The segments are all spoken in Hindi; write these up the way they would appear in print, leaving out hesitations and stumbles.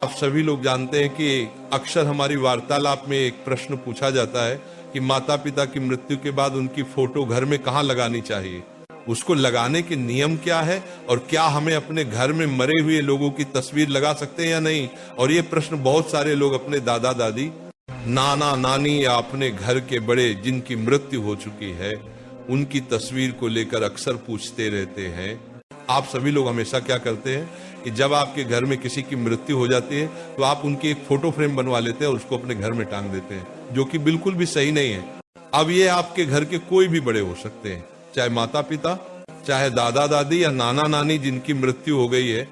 आप सभी लोग जानते हैं कि अक्सर हमारी वार्तालाप में एक प्रश्न पूछा जाता है कि माता पिता की मृत्यु के बाद उनकी फोटो घर में कहाँ लगानी चाहिए, उसको लगाने के नियम क्या है और क्या हमें अपने घर में मरे हुए लोगों की तस्वीर लगा सकते हैं या नहीं। और ये प्रश्न बहुत सारे लोग अपने दादा दादी, नाना नानी या अपने घर के बड़े जिनकी मृत्यु हो चुकी है उनकी तस्वीर को लेकर अक्सर पूछते रहते हैं। आप सभी लोग हमेशा क्या करते हैं कि जब आपके घर में किसी की मृत्यु हो जाती है तो आप उनकी एक फोटो फ्रेम बनवा लेते हैं और उसको अपने घर में टांग देते हैं, जो कि बिल्कुल भी सही नहीं है। अब ये आपके घर के कोई भी बड़े हो सकते हैं, चाहे माता पिता, चाहे दादा दादी या नाना नानी जिनकी मृत्यु हो गई है।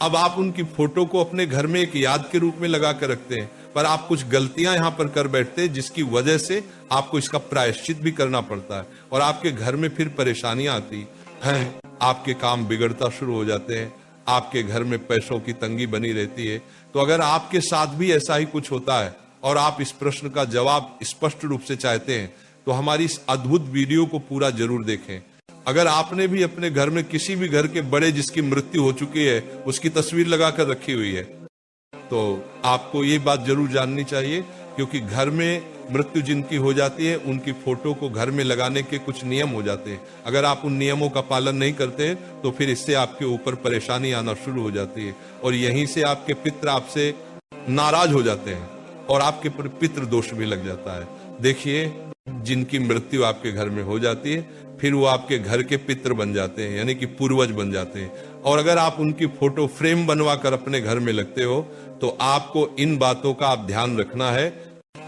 अब आप उनकी फोटो को अपने घर में एक याद के रूप में लगा कर रखते हैं, पर आप कुछ गलतियां यहाँ पर कर बैठते हैं जिसकी वजह से आपको इसका प्रायश्चित भी करना पड़ता है और आपके घर में फिर परेशानियां आती हैं, आपके काम बिगड़ता शुरू हो जाते हैं, आपके घर में पैसों की तंगी बनी रहती है। तो अगर आपके साथ भी ऐसा ही कुछ होता है और आप इस प्रश्न का जवाब स्पष्ट रूप से चाहते हैं तो हमारी इस अद्भुत वीडियो को पूरा जरूर देखें। अगर आपने भी अपने घर में किसी भी घर के बड़े जिसकी मृत्यु हो चुकी है उसकी तस्वीर लगाकर रखी हुई है तो आपको ये बात जरूर जाननी चाहिए, क्योंकि घर में मृत्यु जिनकी हो जाती है उनकी फोटो को घर में लगाने के कुछ नियम हो जाते हैं। अगर आप उन नियमों का पालन नहीं करते तो फिर इससे आपके ऊपर परेशानी आना शुरू हो जाती है और यहीं से आपके पितृ आपसे नाराज हो जाते हैं और आपके पितृ दोष भी लग जाता है। देखिए, जिनकी मृत्यु आपके घर में हो जाती है फिर वो आपके घर के पितृ बन जाते हैं, यानी कि पूर्वज बन जाते हैं। और अगर आप उनकी फोटो फ्रेम बनवा कर अपने घर में लगते हो तो आपको इन बातों का आप ध्यान रखना है।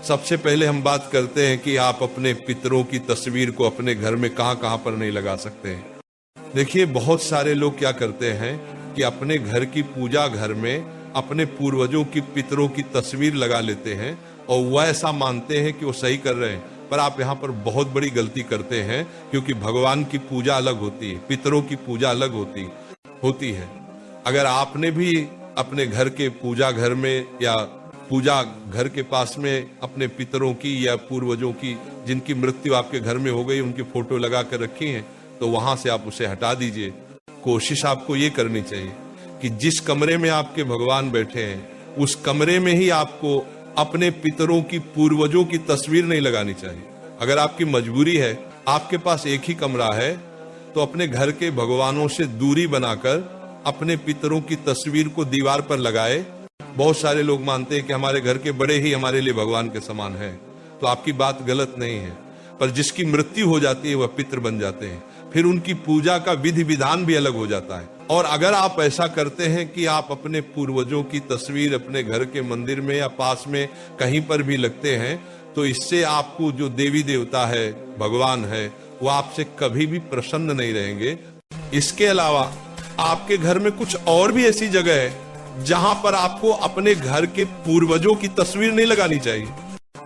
सबसे पहले हम बात करते हैं कि आप अपने पितरों की तस्वीर को अपने घर में कहां कहां पर नहीं लगा सकते हैं। देखिए, बहुत सारे लोग क्या करते हैं कि अपने घर की पूजा घर में अपने पूर्वजों की पितरों की तस्वीर लगा लेते हैं और वह ऐसा मानते हैं कि वो सही कर रहे हैं, पर आप यहाँ पर बहुत बड़ी गलती करते हैं, क्योंकि भगवान की पूजा अलग होती है, पितरों की पूजा अलग होती है। अगर आपने भी अपने घर के पूजा घर में या पूजा घर के पास में अपने पितरों की या पूर्वजों की जिनकी मृत्यु आपके घर में हो गई उनकी फोटो लगा कर रखी है तो वहां से आप उसे हटा दीजिए। कोशिश आपको ये करनी चाहिए कि जिस कमरे में आपके भगवान बैठे हैं उस कमरे में ही आपको अपने पितरों की पूर्वजों की तस्वीर नहीं लगानी चाहिए। अगर आपकी मजबूरी है, आपके पास एक ही कमरा है, तो अपने घर के भगवानों से दूरी बनाकर अपने पितरों की तस्वीर को दीवार पर लगाए। बहुत सारे लोग मानते हैं कि हमारे घर के बड़े ही हमारे लिए भगवान के समान हैं, तो आपकी बात गलत नहीं है, पर जिसकी मृत्यु हो जाती है वह पितृ बन जाते हैं, फिर उनकी पूजा का विधि विधान भी अलग हो जाता है। और अगर आप ऐसा करते हैं कि आप अपने पूर्वजों की तस्वीर अपने घर के मंदिर में या पास में कहीं पर भी लगते हैं तो इससे आपको जो देवी देवता है, भगवान है, वो आपसे कभी भी प्रसन्न नहीं रहेंगे। इसके अलावा आपके घर में कुछ और भी ऐसी जगह है जहां पर आपको अपने घर के पूर्वजों की तस्वीर नहीं लगानी चाहिए।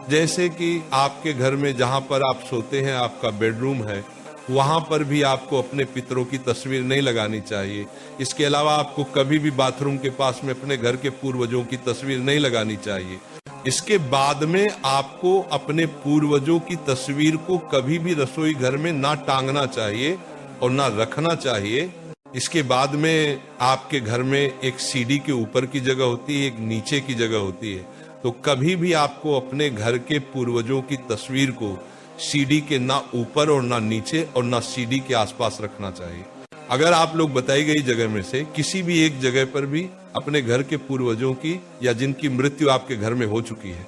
जैसे कि आपके घर में जहां पर आप सोते हैं, आपका बेडरूम है, वहां पर भी आपको अपने पितरों की तस्वीर नहीं लगानी चाहिए। इसके अलावा आपको कभी भी बाथरूम के पास में अपने घर के पूर्वजों की तस्वीर नहीं लगानी चाहिए। इसके बाद में आपको अपने पूर्वजों की तस्वीर को कभी भी रसोई घर में ना टांगना चाहिए और ना रखना चाहिए। इसके बाद में आपके घर में एक सीढ़ी के ऊपर की जगह होती है, एक नीचे की जगह होती है, तो कभी भी आपको अपने घर के पूर्वजों की तस्वीर को सीढ़ी के ना ऊपर और ना नीचे और ना सीढ़ी के आसपास रखना चाहिए। अगर आप लोग बताई गई जगह में से किसी भी एक जगह पर भी अपने घर के पूर्वजों की या जिनकी मृत्यु आपके घर में हो चुकी है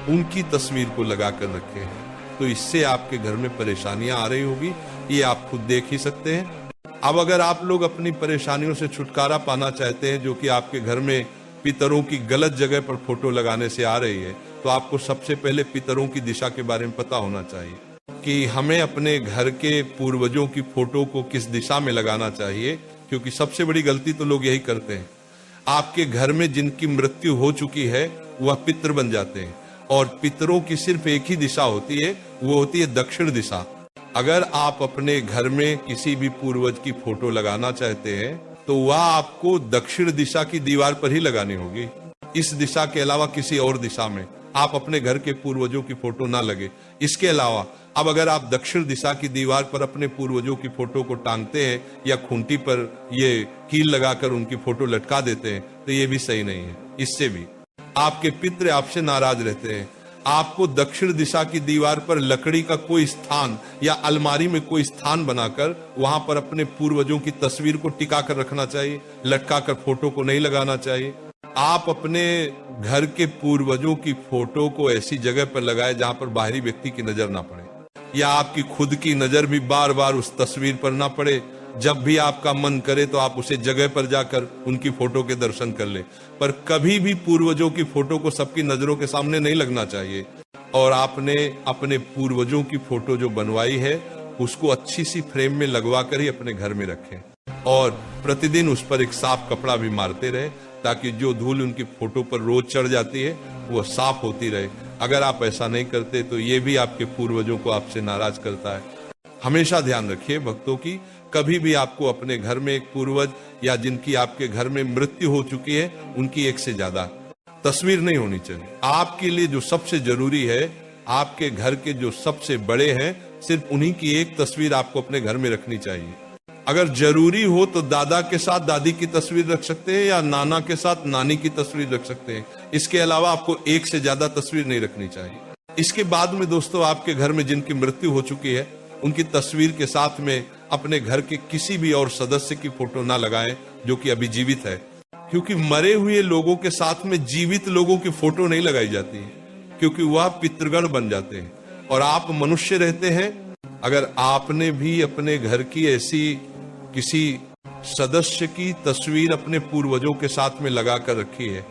उनकी तस्वीर को लगा कर रखे हैं तो इससे आपके घर में परेशानियां आ रही होगी, ये आप खुद देख ही सकते हैं। अब अगर आप लोग अपनी परेशानियों से छुटकारा पाना चाहते हैं, जो कि आपके घर में पितरों की गलत जगह पर फोटो लगाने से आ रही है, तो आपको सबसे पहले पितरों की दिशा के बारे में पता होना चाहिए कि हमें अपने घर के पूर्वजों की फोटो को किस दिशा में लगाना चाहिए, क्योंकि सबसे बड़ी गलती तो लोग यही करते हैं। आपके घर में जिनकी मृत्यु हो चुकी है वह पितृ बन जाते हैं और पितरों की सिर्फ एक ही दिशा होती है, वो होती है दक्षिण दिशा। अगर आप अपने घर में किसी भी पूर्वज की फोटो लगाना चाहते हैं तो वह आपको दक्षिण दिशा की दीवार पर ही लगानी होगी, इस दिशा के अलावा किसी और दिशा में आप अपने घर के पूर्वजों की फोटो ना लगे। इसके अलावा अब अगर आप दक्षिण दिशा की दीवार पर अपने पूर्वजों की फोटो को टांगते हैं या खूंटी पर ये कील लगाकर उनकी फोटो लटका देते हैं तो ये भी सही नहीं है। इससे भी आपके पितृ आपसे नाराज रहते हैं। आपको दक्षिण दिशा की दीवार पर लकड़ी का कोई स्थान या अलमारी में कोई स्थान बनाकर वहां पर अपने पूर्वजों की तस्वीर को टिका कर रखना चाहिए, लटका कर फोटो को नहीं लगाना चाहिए। आप अपने घर के पूर्वजों की फोटो को ऐसी जगह पर लगाए जहां पर बाहरी व्यक्ति की नजर ना पड़े, या आपकी खुद की नजर भी बार बार उस तस्वीर पर ना पड़े। जब भी आपका मन करे तो आप उसे जगह पर जाकर उनकी फोटो के दर्शन कर ले, पर कभी भी पूर्वजों की फोटो को सबकी नजरों के सामने नहीं लगना चाहिए। और आपने अपने पूर्वजों की फोटो जो बनवाई है उसको अच्छी सी फ्रेम में लगवा कर ही अपने घर में रखें, और प्रतिदिन उस पर एक साफ कपड़ा भी मारते रहे ताकि जो धूल उनकी फोटो पर रोज चढ़ जाती है वो साफ होती रहे। अगर आप ऐसा नहीं करते तो ये भी आपके पूर्वजों को आपसे नाराज करता है। हमेशा ध्यान रखिए भक्तों की, कभी भी आपको अपने घर में एक पूर्वज या जिनकी आपके घर में मृत्यु हो चुकी है उनकी एक से ज्यादा तस्वीर नहीं होनी चाहिए। आपके लिए जो सबसे जरूरी है, आपके घर के जो सबसे बड़े हैं, सिर्फ उन्हीं की एक तस्वीर आपको अपने घर में रखनी चाहिए। अगर जरूरी हो तो दादा के साथ दादी की तस्वीर रख सकते हैं या नाना के साथ नानी की तस्वीर रख सकते हैं। इसके अलावा आपको एक से ज्यादा तस्वीर नहीं रखनी चाहिए। इसके बाद में दोस्तों, आपके घर में जिनकी मृत्यु हो चुकी है उनकी तस्वीर के साथ में अपने घर के किसी भी और सदस्य की फोटो ना लगाएं जो कि अभी जीवित है, क्योंकि मरे हुए लोगों के साथ में जीवित लोगों की फोटो नहीं लगाई जाती है, क्योंकि वह पितृगण बन जाते हैं और आप मनुष्य रहते हैं। अगर आपने भी अपने घर की ऐसी किसी सदस्य की तस्वीर अपने पूर्वजों के साथ में लगा कर रखी है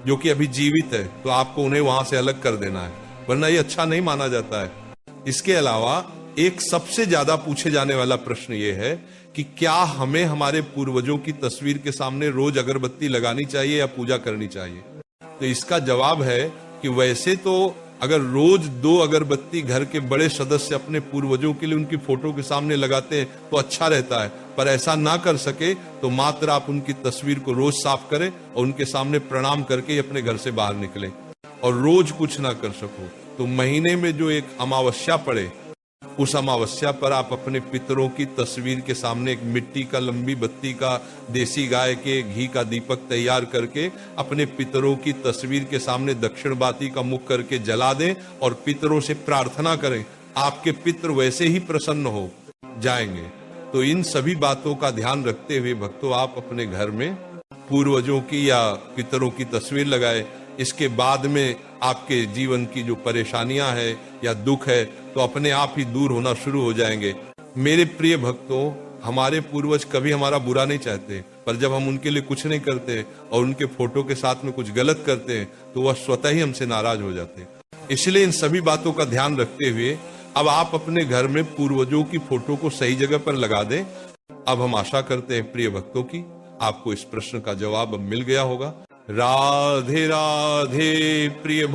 जो कि अभी जीवित है, तो आपको उन्हें वहां से अलग कर देना है, वरना ये अच्छा नहीं माना जाता है। इसके अलावा एक सबसे ज्यादा पूछे जाने वाला प्रश्न ये है कि क्या हमें हमारे पूर्वजों की तस्वीर के सामने रोज अगरबत्ती लगानी चाहिए या पूजा करनी चाहिए? तो इसका जवाब है कि वैसे तो अगर रोज 2 अगरबत्ती घर के बड़े सदस्य अपने पूर्वजों के लिए उनकी फोटो के सामने लगाते हैं तो अच्छा रहता है, पर ऐसा ना कर सके तो मात्र आप उनकी तस्वीर को रोज साफ करें और उनके सामने प्रणाम करके अपने घर से बाहर निकलें। और रोज कुछ ना कर सको तो महीने में जो एक अमावस्या पड़े, उस अमावस्या पर आप अपने पितरों की तस्वीर के सामने एक मिट्टी का लंबी बत्ती का देसी गाय के घी का दीपक तैयार करके अपने पितरों की तस्वीर के सामने दक्षिण बाती का मुख करके जला दें और पितरों से प्रार्थना करें। आपके पितर वैसे ही प्रसन्न हो जाएंगे। तो इन सभी बातों का ध्यान रखते हुए भक्तों, आप अपने घर में पूर्वजों की या पितरों की तस्वीर लगाए। इसके बाद में आपके जीवन की जो परेशानियां है या दुख है तो अपने आप ही दूर होना शुरू हो जाएंगे। मेरे प्रिय भक्तों, हमारे पूर्वज कभी हमारा बुरा नहीं चाहते, पर जब हम उनके लिए कुछ नहीं करते और उनके फोटो के साथ में कुछ गलत करते हैं तो वह स्वतः ही हमसे नाराज हो जाते हैं। इसलिए इन सभी बातों का ध्यान रखते हुए अब आप अपने घर में पूर्वजों की फोटो को सही जगह पर लगा दें। अब हम आशा करते हैं प्रिय भक्तों की आपको इस प्रश्न का जवाब अब मिल गया होगा। राधे राधे प्रिय